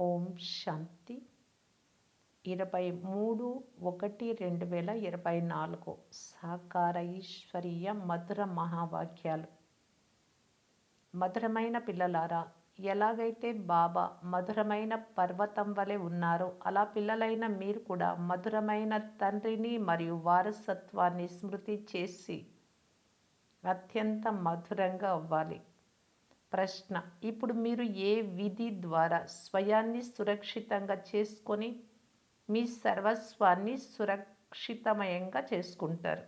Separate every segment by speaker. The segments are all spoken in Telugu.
Speaker 1: ఓం శాంతి 23/1/2024 సాకార ఈశ్వరీయ మధుర మహావాక్యాలు. మధురమైన పిల్లలారా, ఎలాగైతే బాబా మధురమైన పర్వతం వలె ఉన్నారో అలా పిల్లలైన మీరు కూడా మధురమైన తండ్రిని మరియు వారసత్వాన్ని స్మృతి చేసి అత్యంత మధురంగా అవ్వాలి. ప్రశ్న: ఇప్పుడు మీరు ఏ విధి ద్వారా స్వయాన్ని సురక్షితంగా చేసుకొని మీ సర్వస్వాన్ని సురక్షితమయంగా చేసుకుంటారు?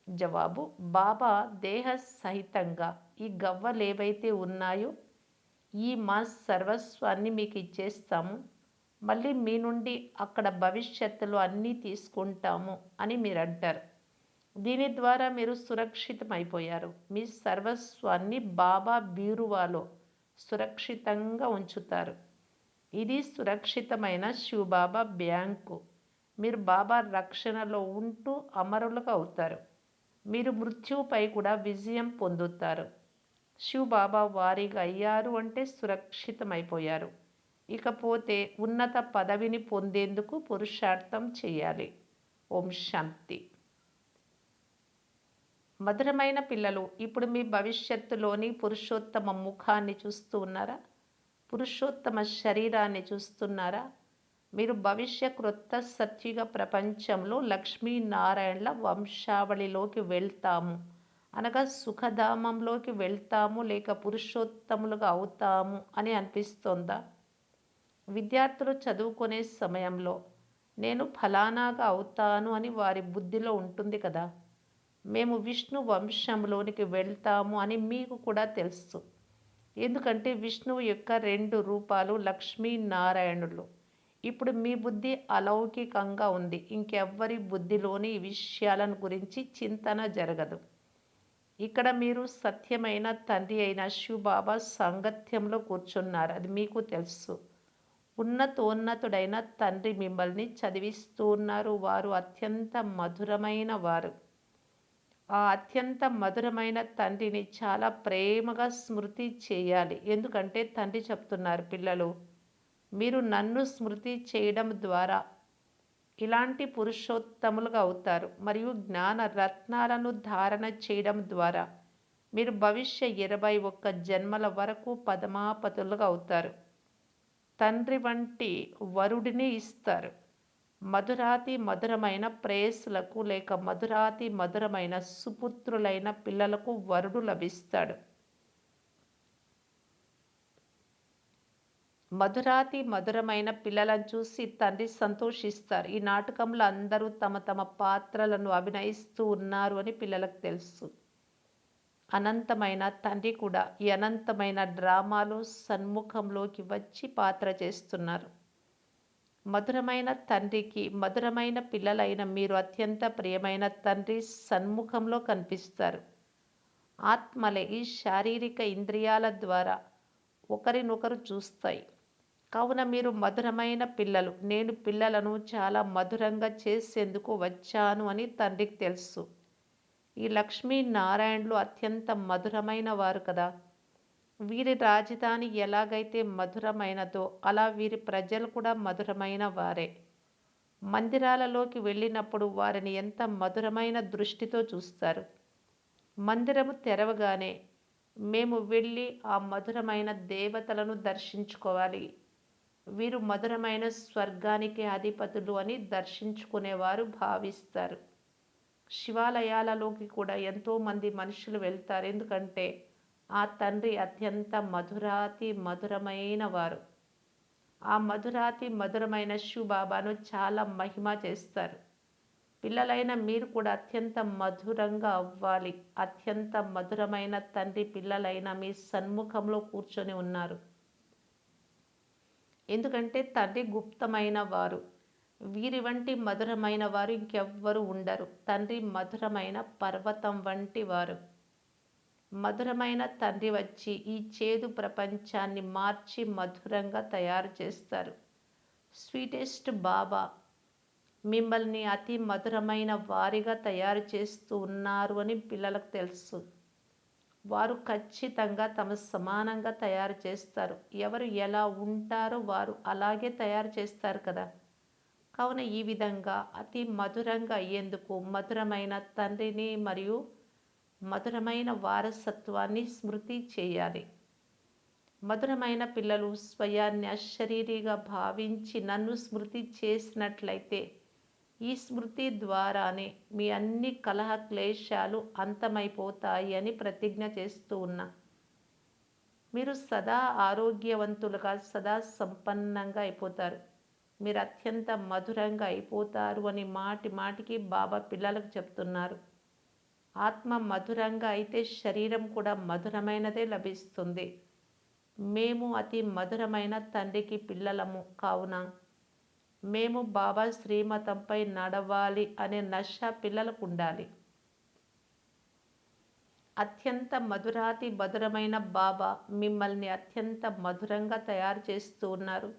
Speaker 1: జవాబు: బాబా దేహ సహితంగా ఈ గవ్వలు ఏవైతే ఉన్నాయో ఈ మా సర్వస్వాన్ని మీకు ఇచ్చేస్తాము, మళ్ళీ మీ నుండి అక్కడ భవిష్యత్తులో అన్నీ తీసుకుంటాము అని మీరు అంటారు. దీని ద్వారా మీరు సురక్షితమైపోయారు. మీ సర్వస్వాన్ని బాబా బీరువాలో సురక్షితంగా ఉంచుతారు. ఇది సురక్షితమైన శివబాబా బ్యాంకు. మీరు బాబా రక్షణలో ఉంటూ అమరులుగా అవుతారు. మీరు మృత్యువుపై కూడా విజయం పొందుతారు. శివబాబా వారిగా అయ్యారు అంటే సురక్షితమైపోయారు. ఇకపోతే ఉన్నత పదవిని పొందేందుకు పురుషార్థం చేయాలి. ఓం శాంతి. మధురమైన పిల్లలు, ఇప్పుడు మీ భవిష్యత్తులోని పురుషోత్తమ ముఖాన్ని చూస్తూ ఉన్నారా? పురుషోత్తమ శరీరాన్ని చూస్తున్నారా? మీరు భవిష్య క్రొత్త సత్యుగ ప్రపంచంలో లక్ష్మీనారాయణల వంశావళిలోకి వెళ్తాము, అనగా సుఖధామంలోకి వెళ్తాము, లేక పురుషోత్తములుగా అవుతాము అని అనిపిస్తోందా? విద్యార్థులు చదువుకునే సమయంలో నేను ఫలానాగా అవుతాను అని వారి బుద్ధిలో ఉంటుంది కదా. మేము విష్ణు వంశంలోనికి వెళ్తాము అని మీకు కూడా తెలుసు. ఎందుకంటే విష్ణువు యొక్క 2 రూపాలు లక్ష్మీనారాయణులు. ఇప్పుడు మీ బుద్ధి అలౌకికంగా ఉంది. ఇంకెవ్వరి బుద్ధిలోని ఈ విషయాలను గురించి చింతన జరగదు. ఇక్కడ మీరు సత్యమైన తండ్రి అయిన శివబాబా సాంగత్యంలో కూర్చున్నారు, అది మీకు తెలుసు. ఉన్నతోన్నతుడైన తండ్రి మిమ్మల్ని చదివిస్తూ ఉన్నారు. వారు అత్యంత మధురమైన వారు. ఆ అత్యంత మధురమైన తండ్రిని చాలా ప్రేమగా స్మృతి చేయాలి. ఎందుకంటే తండ్రి చెప్తున్నారు, పిల్లలు మీరు నన్ను స్మృతి చేయడం ద్వారా ఇలాంటి పురుషోత్తములుగా అవుతారు, మరియు జ్ఞాన రత్నాలను ధారణ చేయడం ద్వారా మీరు భవిష్య 21 జన్మల వరకు పదమాపతులుగా అవుతారు. తండ్రి వంటి వరుడిని ఇస్తారు. మధురాతి మధురమైన ప్రేయసులకు లేక మధురాతి మధురమైన సుపుత్రులైన పిల్లలకు వరుడు లభిస్తాడు. మధురాతి మధురమైన పిల్లలను చూసి తండ్రి సంతోషిస్తారు. ఈ నాటకంలో అందరూ తమ తమ పాత్రలను అభినయిస్తూ ఉన్నారు అని పిల్లలకు తెలుసు. అనంతమైన తండ్రి కూడా ఈ అనంతమైన డ్రామాలో సన్ముఖంలోకి వచ్చి పాత్ర చేస్తున్నారు. మధురమైన తండ్రికి మధురమైన పిల్లలైన మీరు అత్యంత ప్రియమైన తండ్రి సన్ముఖంలో కనిపిస్తారు. ఆత్మలే ఈ శారీరక ఇంద్రియాల ద్వారా ఒకరినొకరు చూస్తాయి. కావున మీరు మధురమైన పిల్లలు. నేను పిల్లలను చాలా మధురంగా చేసేందుకు వచ్చాను అని తండ్రికి తెలుసు. ఈ లక్ష్మీనారాయణులు అత్యంత మధురమైన వారు కదా. వీరి రాజధాని ఎలాగైతే మధురమైనదో అలా వీరి ప్రజలు కూడా మధురమైన వారే. మందిరాలలోకి వెళ్ళినప్పుడు వారిని ఎంత మధురమైన దృష్టితో చూస్తారు. మందిరము తెరవగానే మేము వెళ్ళి ఆ మధురమైన దేవతలను దర్శించుకోవాలి, వీరు మధురమైన స్వర్గానికి అధిపతులు అని దర్శించుకునేవారు భావిస్తారు. శివాలయాలలోకి కూడా ఎంతోమంది మనుషులు వెళ్తారు, ఎందుకంటే ఆ తండ్రి అత్యంత మధురాతి మధురమైన వారు. ఆ మధురాతి మధురమైన శివబాబాను చాలా మహిమ చేస్తారు. పిల్లలైన మీరు కూడా అత్యంత మధురంగా అవ్వాలి. అత్యంత మధురమైన తండ్రి పిల్లలైన మీ సన్ముఖంలో కూర్చొని ఉన్నారు. ఎందుకంటే తండ్రి గుప్తమైన వారు. వీరి వంటి మధురమైన వారు ఇంకెవ్వరు ఉండరు. తండ్రి మధురమైన పర్వతం వంటి వారు. మధురమైన తండ్రి వచ్చి ఈ చేదు ప్రపంచాన్ని మార్చి మధురంగా తయారు చేస్తారు. స్వీటెస్ట్ బాబా మిమ్మల్ని అతి మధురమైన వారిగా తయారు చేస్తూ ఉన్నారు అని పిల్లలకు తెలుసు. వారు ఖచ్చితంగా తమ సమానంగా తయారు చేస్తారు. ఎవరు ఎలా ఉంటారో వారు అలాగే తయారు చేస్తారు కదా! కావున ఈ విధంగా అతి మధురంగా అయ్యేందుకు మధురమైన తండ్రిని మరియు మధురమైన వారసత్వాన్ని స్మృతి చేయాలి. మధురమైన పిల్లలు స్వయాన్ని అశరీరిగా భావించి నన్ను స్మృతి చేసినట్లయితే ఈ స్మృతి ద్వారానే మీ అన్ని కలహ క్లేశాలు అంతమైపోతాయి అని ప్రతిజ్ఞ చేస్తూ ఉన్నా. మీరు సదా ఆరోగ్యవంతులుగా సదా సంపన్నంగా అయిపోతారు. మీరు అత్యంత మధురంగా అయిపోతారు అని మాటి మాటికి బాబా పిల్లలకు చెప్తున్నారు. ఆత్మ మధురంగా అయితే శరీరం కూడా మధురమైనదే లభిస్తుంది. మేము అతి మధురమైన తండ్రికి పిల్లలము కావున మేము బాబా శ్రీమతంపై నడవాలి అనే నష పిల్లలకు ఉండాలి. అత్యంత మధురాతి మధురమైన బాబా మిమ్మల్ని అత్యంత మధురంగా తయారు చేస్తూ ఉన్నారు.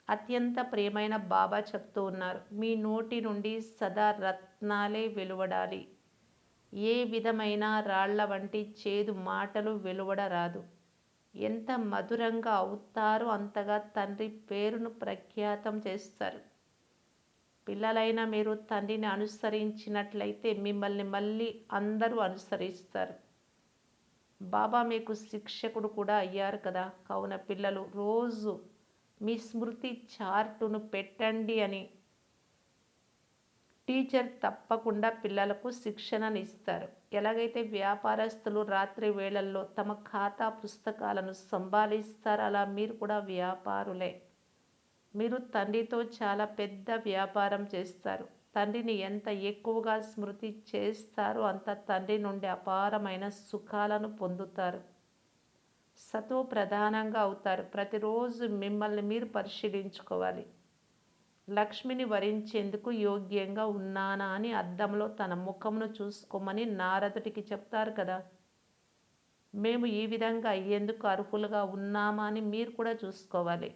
Speaker 1: అత్యంత ప్రియమైన బాబా చెప్తూ ఉన్నారు, మీ నోటి నుండి సదా రత్నాలే వెలువడాలి. ఏ విధమైన రాళ్ల వంటి చేదు మాటలు వెలువడరాదు. ఎంత మధురంగా అవుతారో అంతగా తండ్రి పేరును ప్రఖ్యాతం చేస్తారు. పిల్లలైన మీరు తండ్రిని అనుసరించినట్లయితే మిమ్మల్ని మళ్ళీ అందరూ అనుసరిస్తారు. బాబా మీకు శిక్షకుడు కూడా అయ్యారు కదా! కావున పిల్లలు రోజు మీ స్మృతి చార్టును పెట్టండి అని టీచర్ తప్పకుండా పిల్లలకు శిక్షణనిస్తారు. ఎలాగైతే వ్యాపారస్తులు రాత్రి వేళల్లో తమ ఖాతా పుస్తకాలను సంభాళిస్తారో అలా మీరు కూడా వ్యాపారులే. మీరు తండ్రితో చాలా పెద్ద వ్యాపారం చేస్తారు. తండ్రిని ఎంత ఎక్కువగా స్మృతి చేస్తారో అంత తండ్రి నుండి అపారమైన సుఖాలను పొందుతారు. సతో ప్రధానంగా అవుతారు. ప్రతిరోజు మిమ్మల్ని మీరు పరిశీలించుకోవాలి. లక్ష్మిని వరించేందుకు యోగ్యంగా ఉన్నానా అని అద్దంలో తన ముఖమును చూసుకోమని నారదుడికి చెప్తారు కదా! మేము ఈ విధంగా అయ్యేందుకు అర్హులుగా ఉన్నామా అని మీరు కూడా చూసుకోవాలి.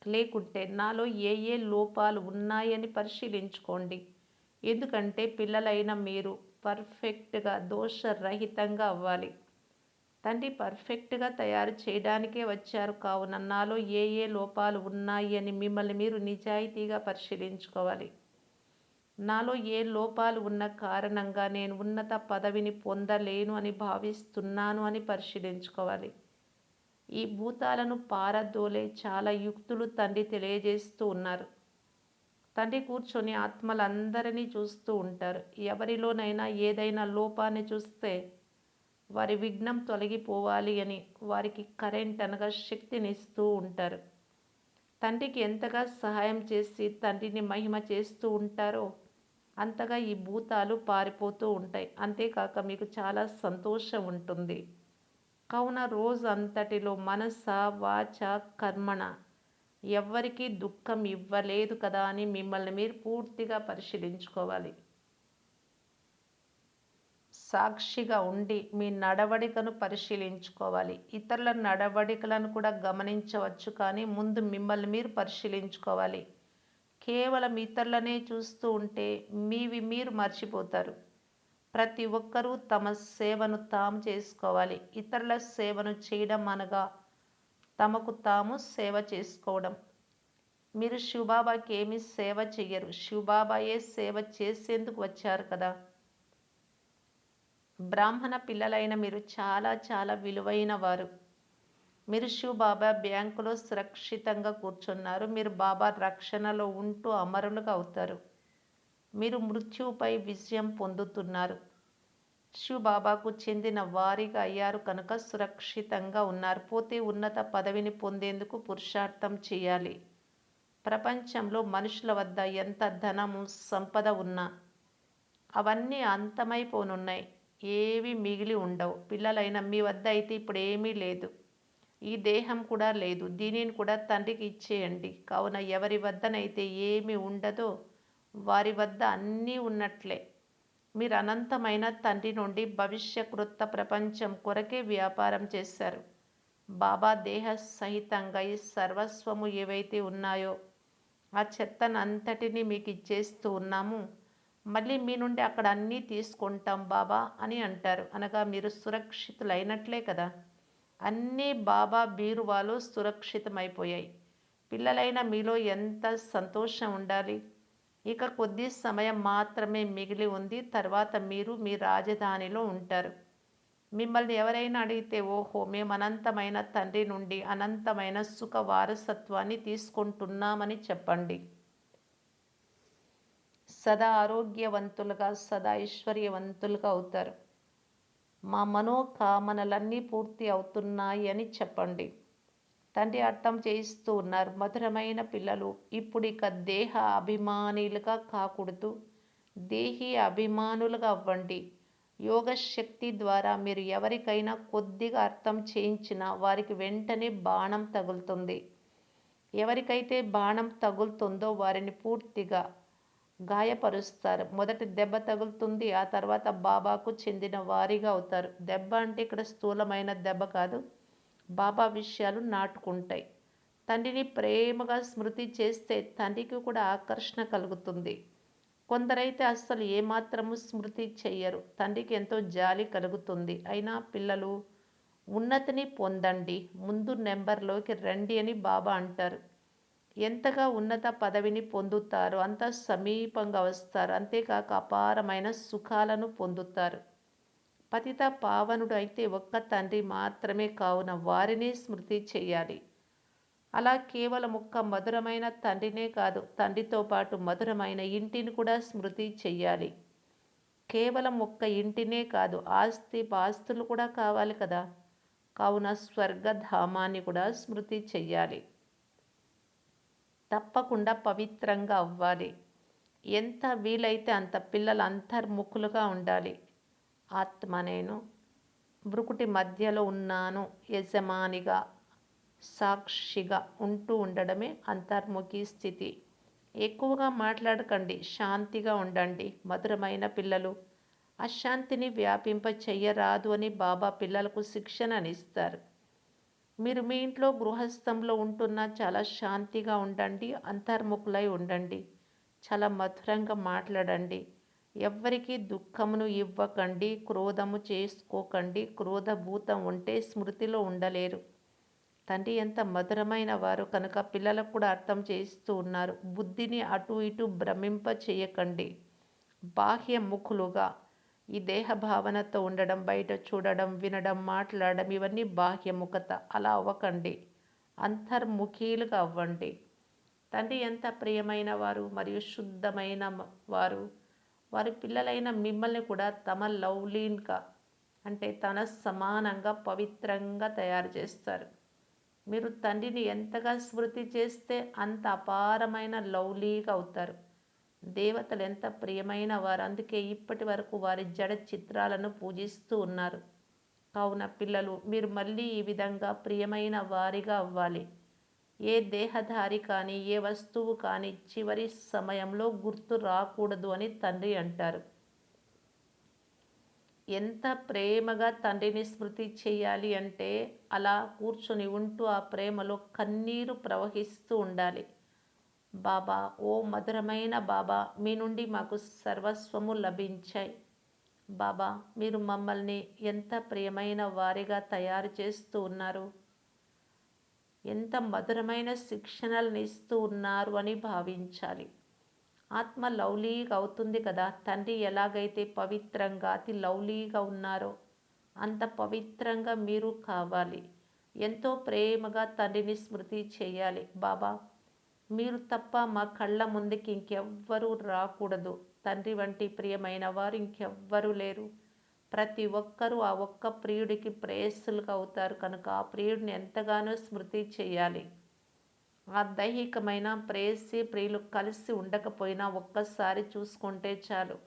Speaker 1: లేకుంటే నాలో ఏ ఏ లోపాలు ఉన్నాయని పరిశీలించుకోండి. ఎందుకంటే పిల్లలైన మీరు పర్ఫెక్ట్గా దోషరహితంగా అవ్వాలి. తండ్రి పర్ఫెక్ట్గా తయారు చేయడానికే వచ్చారు. కావున నాలో ఏ ఏ లోపాలు ఉన్నాయి అని మిమ్మల్ని మీరు నిజాయితీగా పరిశీలించుకోవాలి. నాలో ఏ లోపాలు ఉన్న కారణంగా నేను ఉన్నత పదవిని పొందలేను అని భావిస్తున్నాను అని పరిశీలించుకోవాలి. ఈ భూతాలను పారదోలే చాలా యుక్తులు తండ్రి తెలియజేస్తూ ఉన్నారు. తండ్రి కూర్చొని ఆత్మలందరినీ చూస్తూ ఉంటారు. ఎవరిలోనైనా ఏదైనా లోపాన్ని చూస్తే వారి విఘ్నం తొలగిపోవాలి అని వారికి కరెంట్ అనగా శక్తినిస్తూ ఉంటారు. తండ్రికి ఎంతగా సహాయం చేసి తండ్రిని మహిమ చేస్తూ ఉంటారో అంతగా ఈ భూతాలు పారిపోతూ ఉంటాయి. అంతేకాక మీకు చాలా సంతోషం ఉంటుంది. కావున రోజు అంతటిలో మనస వాచ కర్మణ ఎవ్వరికీ దుఃఖం ఇవ్వలేదు కదా అని మిమ్మల్ని మీరు పూర్తిగా పరిశీలించుకోవాలి. సాక్షిగా ఉండి మీ నడవడికను పరిశీలించుకోవాలి. ఇతరుల నడవడికలను కూడా గమనించవచ్చు, కానీ ముందు మిమ్మల్ని మీరు పరిశీలించుకోవాలి. కేవలం ఇతరులనే చూస్తూ ఉంటే మీవి మీరు మర్చిపోతారు. ప్రతి ఒక్కరూ తమ సేవను తాము చేసుకోవాలి. ఇతరుల సేవను చేయడం అనగా తమకు తాము సేవ చేసుకోవడం. మీరు శివబాబాకి ఏమీ సేవ చెయ్యరు. శివబాబాయే సేవ చేసేందుకు వచ్చారు కదా! బ్రాహ్మణ పిల్లలైన మీరు చాలా చాలా విలువైన వారు. మీరు శివబాబా బ్యాంకులో సురక్షితంగా కూర్చున్నారు. మీరు బాబా రక్షణలో ఉంటూ అమరులుగా అవుతారు. మీరు మృత్యువుపై విజయం పొందుతున్నారు. శివబాబాకు చెందిన వారిగా అయ్యారు కనుక సురక్షితంగా ఉన్నారు. పోతే ఉన్నత పదవిని పొందేందుకు పురుషార్థం చేయాలి. ప్రపంచంలో మనుషుల వద్ద ఎంత ధనము సంపద ఉన్నా అవన్నీ అంతమైపోనున్నాయి. ఏవి మిగిలి ఉండవు. పిల్లలైన మీ వద్ద అయితే ఇప్పుడు ఏమీ లేదు. ఈ దేహం కూడా లేదు. దీనిని కూడా తండ్రికి ఇచ్చేయండి. కావున ఎవరి వద్దనైతే ఏమి ఉండదో వారి వద్ద అన్నీ ఉన్నట్లే. మీరు అనంతమైన తండ్రి నుండి భవిష్య కృత ప్రపంచం కొరకే వ్యాపారం చేశారు. బాబా దేహ సహితంగా ఈ సర్వస్వము ఏవైతే ఉన్నాయో ఆ చెత్తనంతటినీ మీకు ఇచ్చేస్తూ ఉన్నాము. మళ్ళీ మీ నుండి అక్కడ అన్నీ తీసుకుంటాం బాబా అని అంటారు. అనగా మీరు సురక్షితులైనట్లే కదా! అన్నీ బాబా బీరువాలో సురక్షితమైపోయాయి. పిల్లలైన మీలో ఎంత సంతోషం ఉండాలి. ఇక కొద్ది సమయం మాత్రమే మిగిలి ఉంది. తర్వాత మీరు మీ రాజధానిలో ఉంటారు. మిమ్మల్ని ఎవరైనా అడిగితే ఓహో! మేము అనంతమైన తండ్రి నుండి అనంతమైన సుఖ వారసత్వాన్ని తీసుకుంటున్నామని చెప్పండి. సదా ఆరోగ్యవంతులుగా, సదా ఐశ్వర్యవంతులుగా అవుతారు. మా మనోకామనలన్నీ పూర్తి అవుతున్నాయి అని చెప్పండి. తండ్రి అర్థం చేయిస్తూ ఉన్నారు. మధురమైన పిల్లలు ఇప్పుడిక దేహ అభిమానులుగా కాకూడదు. దేహి అభిమానులుగా అవ్వండి. యోగ శక్తి ద్వారా మీరు ఎవరికైనా కొద్దిగా అర్థం చేయించినా వారికి వెంటనే బాణం తగులుతుంది. ఎవరికైతే బాణం తగులుతుందో వారిని పూర్తిగా గాయపరుస్తారు. మొదటి దెబ్బ తగులుతుంది. ఆ తర్వాత బాబాకు చెందిన వారిగా అవుతారు. దెబ్బ అంటే ఇక్కడ స్థూలమైన దెబ్బ కాదు. బాబా విషయాలు నాటుకుంటాయి. తండ్రిని ప్రేమగా స్మృతి చేస్తే తండ్రికి కూడా ఆకర్షణ కలుగుతుంది. కొందరైతే అస్సలు ఏమాత్రము స్మృతి చెయ్యరు. తండ్రికి ఎంతో జాలి కలుగుతుంది. అయినా పిల్లలు ఉన్నతిని పొందండి, ముందు నెంబర్లోకి రండి అని బాబా అంటారు. ఎంతగా ఉన్నత పదవిని పొందుతారో అంత సమీపంగా వస్తారు. అంతేకాక అపారమైన సుఖాలను పొందుతారు. పతిత పావనుడు అయితే ఒక్క తండ్రి మాత్రమే కావున వారిని స్మృతి చేయాలి. అలా కేవలం ఒక్క మధురమైన తండ్రినే కాదు, తండ్రితో పాటు మధురమైన ఇంటిని కూడా స్మృతి చెయ్యాలి. కేవలం ఒక్క ఇంటినే కాదు, పాస్తులు కూడా కావాలి కదా. కావున స్వర్గధామాన్ని కూడా స్మృతి చెయ్యాలి. తప్పకుండా పవిత్రంగా అవ్వాలి. ఎంత వీలైతే అంత పిల్లలు అంతర్ముఖులుగా ఉండాలి. ఆత్మ నేను భృకుటి మధ్యలో ఉన్నాను యజమానిగా, సాక్షిగా ఉంటూ ఉండడమే అంతర్ముఖి స్థితి. ఎక్కువగా మాట్లాడకండి, శాంతిగా ఉండండి. మధురమైన పిల్లలు అశాంతిని వ్యాపింప చెయ్యరాదు అని బాబా పిల్లలకు శిక్షణనిస్తారు. మీరు మీ ఇంట్లో గృహస్థంలో ఉంటున్నా చాలా శాంతిగా ఉండండి, అంతర్ముఖులై ఉండండి. చాలా మధురంగా మాట్లాడండి. ఎవ్వరికీ దుఃఖమును ఇవ్వకండి, క్రోధము చేసుకోకండి. క్రోధభూతం ఉంటే స్మృతిలో ఉండలేరు. తండ్రి ఎంత మధురమైన వారు కనుక పిల్లలకు కూడా అర్థం చేస్తూ ఉన్నారు. బుద్ధిని అటు ఇటు భ్రమింప చేయకండి. బాహ్యముఖులుగా ఈ దేహ భావనతో ఉండడం, బయట చూడడం, వినడం, మాట్లాడడం ఇవన్నీ బాహ్యముఖత. అలా అవ్వకండి. అంతర్ముఖీలుగా అవ్వండి. తండ్రి ఎంత ప్రియమైన వారు మరియు శుద్ధమైన వారు. వారి పిల్లలైన మిమ్మల్ని కూడా తమ లవ్లీన్గా అంటే తన సమానంగా పవిత్రంగా తయారు చేస్తారు. మీరు తండ్రిని ఎంతగా స్మృతి చేస్తే అంత అపారమైన లవ్లీగా అవుతారు. దేవతలు ఎంత ప్రియమైన వారు. అందుకే ఇప్పటి వరకు వారి జడ చిత్రాలను పూజిస్తూ ఉన్నారు. కావున పిల్లలు మీరు మళ్ళీ ఈ విధంగా ప్రియమైన వారిగా అవ్వాలి. ఏ దేహధారి కానీ ఏ వస్తువు కానీ చివరి సమయంలో గుర్తు రాకూడదు అని తండ్రి అంటారు. ఎంత ప్రేమగా తండ్రిని స్మృతి చేయాలి అంటే అలా కూర్చొని ఉంటూ ఆ ప్రేమలో కన్నీరు ప్రవహిస్తూ ఉండాలి. బాబా, ఓ మధురమైన బాబా, మీ నుండి మాకు సర్వస్వము లభించాయి. బాబా, మీరు మమ్మల్ని ఎంత ప్రియమైన వారిగా తయారు చేస్తూ ఉన్నారు. ఎంత మధురమైన శిక్షణలను ఇస్తూ ఉన్నారు అని భావించాలి. ఆత్మ లవ్లీగా అవుతుంది కదా. తండ్రి ఎలాగైతే పవిత్రంగా అతి లవ్లీగా ఉన్నారో అంత పవిత్రంగా మీరు కావాలి. ఎంతో ప్రేమగా తండ్రిని స్మృతి చేయాలి. బాబా, మీరు తప్ప మా కళ్ళ ముందుకి ఇంకెవ్వరూ రాకూడదు. తండ్రి వంటి ప్రియమైన వారు ఇంకెవ్వరూ లేరు. ప్రతి ఒక్కరూ ఆ ఒక్క ప్రియుడికి ప్రేయస్సులుగా అవుతారు కనుక ఆ ప్రియుడిని ఎంతగానో స్మృతి చేయాలి. ఆ దైహికమైన ప్రేయసి ప్రియులు కలిసి ఉండకపోయినా ఒక్కసారి చూసుకుంటే చాలు.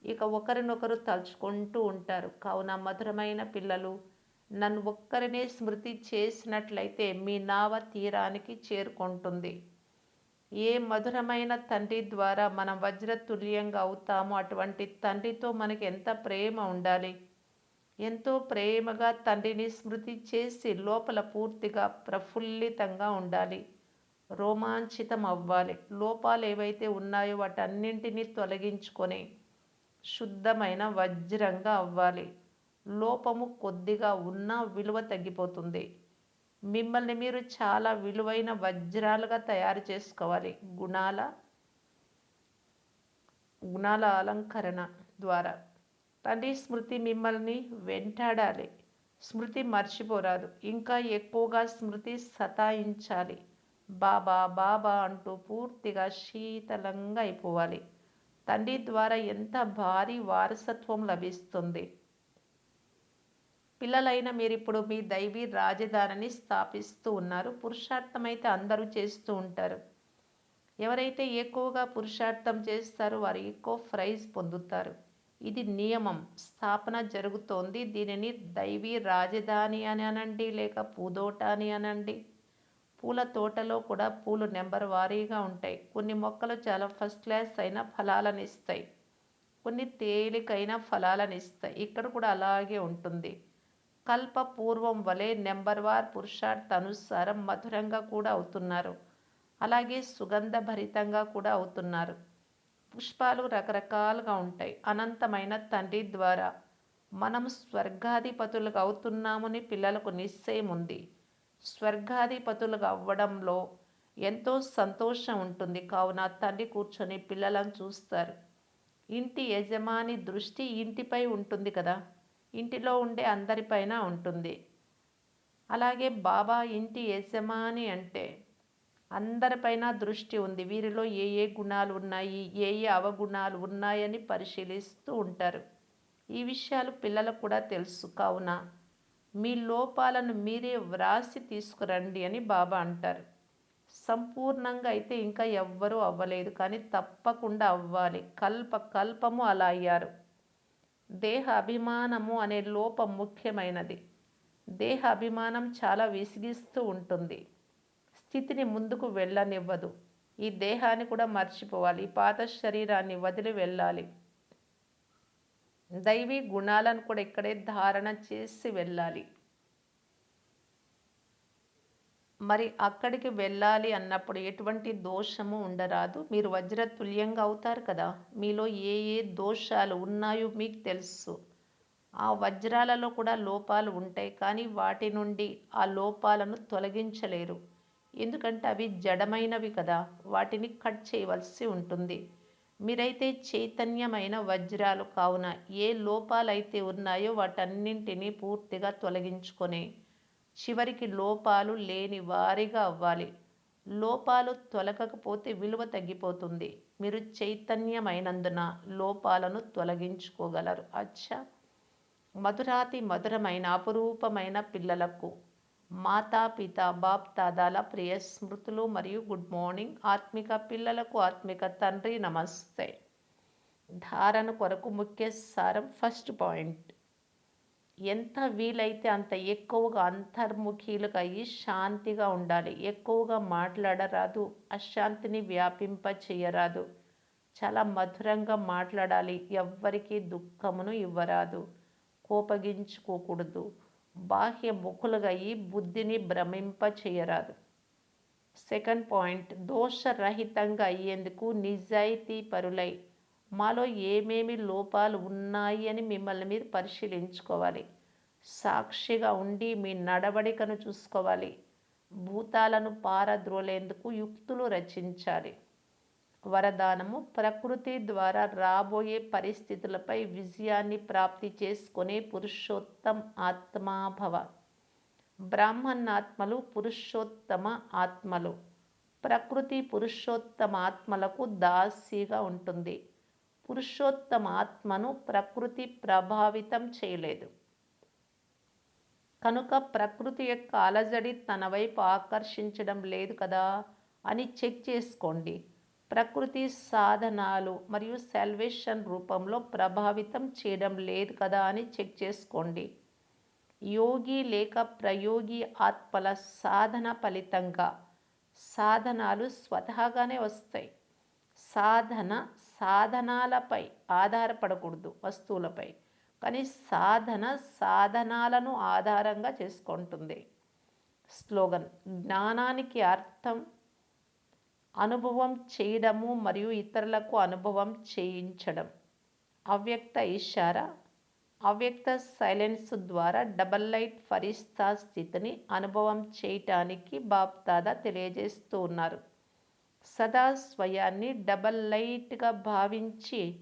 Speaker 1: ఇక ఒకరినొకరు తలుచుకుంటూ ఉంటారు. కావున మధురమైన పిల్లలు, నన్ను ఒక్కరినే స్మృతి చేసినట్లయితే మీ నావ తీరానికి చేరుకుంటుంది. ఏ మధురమైన తండ్రి ద్వారా మనం వజ్రతుల్యంగా అవుతామో అటువంటి తండ్రితో మనకి ఎంత ప్రేమ ఉండాలి. ఎంతో ప్రేమగా తండ్రిని స్మృతి చేసి లోపల పూర్తిగా ప్రఫుల్లితంగా ఉండాలి. రోమాంచితం అవ్వాలి. లోపాలు ఏవైతే ఉన్నాయో వాటన్నింటినీ తొలగించుకొని శుద్ధమైన వజ్రంగా అవ్వాలి. లోపము కొద్దిగా ఉన్నా విలువ తగ్గిపోతుంది. మిమ్మల్ని మీరు చాలా విలువైన వజ్రాలుగా తయారు చేసుకోవాలి. గుణాల అలంకరణ ద్వారా. తండ్రి స్మృతి మిమ్మల్ని వెంటాడాలి. స్మృతి మర్చిపోరాదు. ఇంకా ఎక్కువగా స్మృతి సతాయించాలి. బాబా బాబా అంటూ పూర్తిగా శీతలంగా అయిపోవాలి. తండ్రి ద్వారా ఎంత భారీ వారసత్వం లభిస్తుంది. పిల్లలైన మీరిప్పుడు మీ దైవీ రాజధానిని స్థాపిస్తూ ఉన్నారు. పురుషార్థమైతే అందరూ చేస్తూ ఉంటారు. ఎవరైతే ఎక్కువగా పురుషార్థం చేస్తారో వారు ఎక్కువ ప్రైజ్ పొందుతారు. ఇది నియమం. స్థాపన జరుగుతోంది. దీనిని దైవీ రాజధాని అని అనండి, లేక పూదోట అని అనండి. పూల తోటలో కూడా పూలు నెంబర్ వారీగా ఉంటాయి. కొన్ని మొక్కలు చాలా ఫస్ట్ క్లాస్ అయిన ఫలాలను ఇస్తాయి, కొన్ని తేలికైన ఫలాలను ఇస్తాయి. ఇక్కడ కూడా అలాగే ఉంటుంది. కల్ప పూర్వం వలె నెంబర్ వార్ పురుషార్థ అనుసారం మధురంగా కూడా అవుతున్నారు. అలాగే సుగంధభరితంగా కూడా అవుతున్నారు. పుష్పాలు రకరకాలుగా ఉంటాయి. అనంతమైన తండ్రి ద్వారా మనం స్వర్గాధిపతులుగా అవుతున్నామని పిల్లలకు నిశ్చయం ఉంది. స్వర్గాధిపతులుగా అవ్వడంలో ఎంతో సంతోషం ఉంటుంది. కావున తండ్రి కూర్చొని పిల్లలను చూస్తారు. ఇంటి యజమాని దృష్టి ఇంటిపై ఉంటుంది కదా, ఇంటిలో ఉండే అందరిపైన ఉంటుంది. అలాగే బాబా ఇంటి యజమాని అంటే అందరిపైన దృష్టి ఉంది. వీరిలో ఏ ఏ గుణాలు ఉన్నాయి, ఏ ఏ అవగుణాలు ఉన్నాయని పరిశీలిస్తూ ఉంటారు. ఈ విషయాలు పిల్లలకు కూడా తెలుసు. కావున మీ లోపాలను మీరే వ్రాసి తీసుకురండి అని బాబా అంటారు. సంపూర్ణంగా అయితే ఇంకా ఎవ్వరూ అవ్వలేదు, కానీ తప్పకుండా అవ్వాలి. కల్పము అలా అయ్యారు. దేహ అభిమానము అనే లోపం ముఖ్యమైనది. దేహ అభిమానం చాలా విసిగిస్తూ ఉంటుంది. స్థితిని ముందుకు వెళ్ళనివ్వదు. ఈ దేహాన్ని కూడా మర్చిపోవాలి. ఈ పాత శరీరాన్ని వదిలి వెళ్ళాలి. దైవీ గుణాలను కూడా ఇక్కడే ధారణ చేసి వెళ్ళాలి. మరి అక్కడికి వెళ్ళాలి అన్నప్పుడు ఎటువంటి దోషము ఉండరాదు. మీరు వజ్రతుల్యంగా అవుతారు కదా. మీలో ఏ ఏ దోషాలు ఉన్నాయో మీకు తెలుసు. ఆ వజ్రాలలో కూడా లోపాలు ఉంటాయి, కానీ వాటి నుండి ఆ లోపాలను తొలగించలేరు. ఎందుకంటే అవి జడమైనవి కదా, వాటిని కట్ చేయవలసి ఉంటుంది. మీరైతే చైతన్యమైన వజ్రాలు కావున ఏ లోపాలైతే ఉన్నాయో వాటన్నింటినీ పూర్తిగా తొలగించుకొని చివరికి లోపాలు లేని వారిగా అవ్వాలి. లోపాలు తొలగకపోతే విలువ తగ్గిపోతుంది. మీరు చైతన్యమైనందున లోపాలను తొలగించుకోగలరు. అచ్చా, మధురాతి మధురమైన అపురూపమైన పిల్లలకు మాతాపిత బాప్ దాదాల ప్రియ స్మృతులు మరియు గుడ్ మార్నింగ్. ఆత్మిక పిల్లలకు ఆత్మిక తండ్రి నమస్తే. ధారణ కొరకు ముఖ్య సారం. ఫస్ట్ పాయింట్, ఎంత వీలైతే అంత ఎక్కువగా అంతర్ముఖీలుగా అయ్యి శాంతిగా ఉండాలి. ఎక్కువగా మాట్లాడరాదు, అశాంతిని వ్యాపింప చేయరాదు. చాలా మధురంగా మాట్లాడాలి. ఎవ్వరికీ దుఃఖమును ఇవ్వరాదు. కోపగించుకోకూడదు. బాహ్య ముఖులుగా అయ్యి బుద్ధిని భ్రమింప చేయరాదు. సెకండ్ పాయింట్, దోషరహితంగా అయ్యేందుకు నిజాయితీ పరులై మాలో ఏమేమి లోపాలు ఉన్నాయి అని మిమ్మల్ని మీరు పరిశీలించుకోవాలి. సాక్షిగా ఉండి మీ నడవడికను చూసుకోవాలి. భూతాలను పారద్రోలేందుకు యుక్తులు రచించాలి. వరదానము, ప్రకృతి ద్వారా రాబోయే పరిస్థితులపై విజయాన్ని ప్రాప్తి చేసుకునే పురుషోత్తమ ఆత్మాభవ. బ్రాహ్మణాత్మలు పురుషోత్తమ ఆత్మలు. ప్రకృతి పురుషోత్తమ ఆత్మలకు దాసిగా ఉంటుంది. పురుషోత్తమ ఆత్మను ప్రకృతి ప్రభావితం చేయలేదు కనుక ప్రకృతి యొక్క అలజడి తన వైపు ఆకర్షించడం లేదు కదా అని చెక్ చేసుకోండి. ప్రకృతి సాధనాలు మరియు సాల్వేషన్ రూపంలో ప్రభావితం చేయడం లేదు కదా అని చెక్ చేసుకోండి. యోగి లేక ప్రయోగి ఆత్మల సాధన ఫలితంగా సాధనాలు స్వతహాగానే వస్తాయి. సాధనాలపై ఆధారపడకూడదు, వస్తువులపై. కానీ సాధనాలను ఆధారంగా చేసుకుంటుంది. స్లోగన్, జ్ఞానానికి అర్థం అనుభవం చేయడము మరియు ఇతరులకు అనుభవం చేయించడం. అవ్యక్త ఇషారా, అవ్యక్త సైలెన్స్ ద్వారా డబల్ లైట్ ఫరిస్తా స్థితిని అనుభవం చేయటానికి బాప్దాదా తెలియజేస్తూ ఉన్నారు. సదా స్వయాన్ని డబల్ లైట్గా భావించి,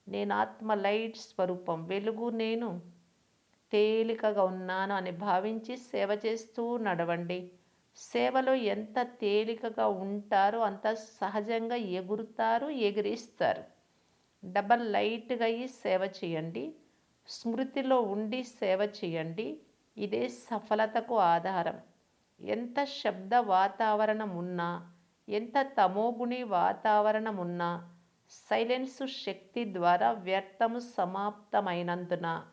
Speaker 1: నేను ఆత్మ లైట్ స్వరూపం, వెలుగు, నేను తేలికగా ఉన్నాను అని భావించి సేవ చేస్తూ నడవండి. సేవలో ఎంత తేలికగా ఉంటారో అంత సహజంగా ఎగురుతారు, ఎగిరిస్తారు. డబల్ లైట్గా ఈ సేవ చేయండి. స్మృతిలో ఉండి సేవ చేయండి. ఇదే సఫలతకు ఆధారం. ఎంత శబ్ద వాతావరణం ఉన్నా, ఎంత తమోగుణి వాతావరణం ఉన్నా, సైలెన్సు శక్తి ద్వారా వ్యర్థము సమాప్తమైనందున,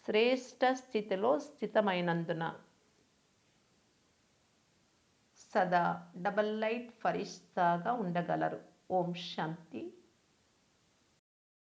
Speaker 1: శ్రేష్ఠ స్థితిలో స్థితమైనందున సదా డబల్ లైట్ ఫరిస్తాగా ఉండగలరు. ఓం శాంతి.